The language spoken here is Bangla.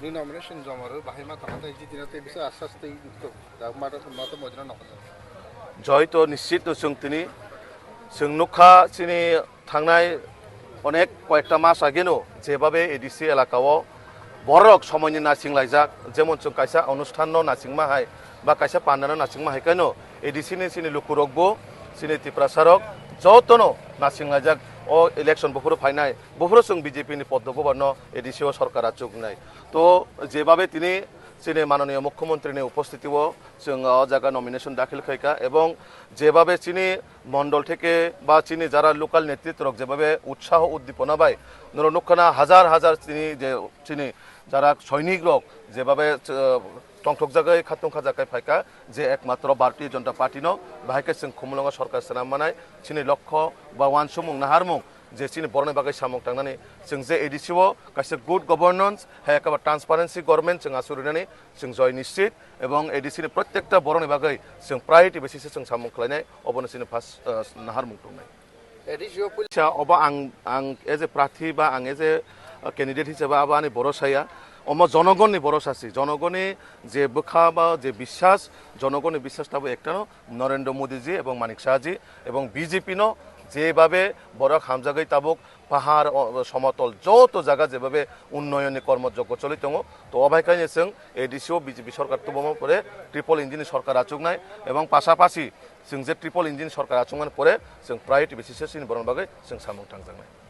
ini nomination jamaru bahai ma tangata iji dinate bisa asas tei to dak mata mojna nokata জয় তো নিশ্চিত जों তিনি जों नुखा চিনি थांनाय অনেক কয়েকটা মাস আগেনো যেভাবে এডিসি এলাকাও বড় সময়নি নাচিং লাইজাক যেমন जों কাইসা অনুষ্ঠান নাচিং মাহাই বা কাইসা পান্নানো নাচিং মাহাই কেন এডিসিনি চিনি লুকুরকবো চিনি ত্রিপ্রাসারক যতনো নাচিং লাইজাক ও ইলেকশন বফুর ফাইনাই বফুর जों বিজেপি নি পদ্মভবন এডিসি ও সরকার চোখ নাই তো যেভাবে তিনি চিনি মাননীয় মুখ্যমন্ত্রীর উপস্থিতিও जों জায়গা নমিনেশন দাখিল খাইকা এবং যেভাবে চিনি মন্ডল থেকে বা চিনি যারা লোকাল নেতৃত্ব যেভাবে উৎসাহ উদ্দীপনা পায় নুখানা হাজার হাজার চিনি যারা সৈনিক রক যেভাবে টংটক জায়গায় খাতুংখা জায়গায় ফাইকা যে একমাত্র ভারতীয় জনতা পার্টি ন বাহাইকে जों খুমলঙ্গা সরকার সেনাম মানায় চিনি লক্ষ্য বা ওয়ানসুমুং নাহারমুং যে চিনি বরণে বাগै সামং थांनानै जों जे एडिसिओ कासे गुड गभर्नेंस है एकेबारे ट्रांसपारेंसी गवर्नमेंट जों आसुरिनानै जों जय निश्चित एवं एडिसिनि प्रत्येकटा बर'नि बागै जों प्रायोरिटी बेसिसै जों सामं खालायनाय अबनो जोंनि फार्स्ट नाहारमुं दंनाय एडिसिओ पुलिसा अबा आं एज ए प्रार्थी बा आं एज ए कैंडिडेट हिसाबै आबा आंनि बर' साया अम जनगणनि बर' सासि जनगणनि जे बोखा बा जे বিশ্বাস जनगणनि বিশ্বাসটাबो एकटानो नरेंद्र मोदीजी এবং मानिक शाहजी এবং বিজেপি ন যেভাবে বড় খামজাগাই তাবুক পাহাড় সমতল যত জায়গা যেভাবে উন্নয়নের কর্মযজ্ঞ চলিত তো অবাইকাইনে जों এডিসিও বিজেপি সরকার তো পরে ট্রিপল ইঞ্জিন সরকার আচুকনায় এবং পাশাপাশি जों যে ট্রিপল ইঞ্জিন সরকার আচুকনার পরে जों प्रायोरिटी बेसिसै जोंनि बर'नि बागै जों सामं थांजांनाय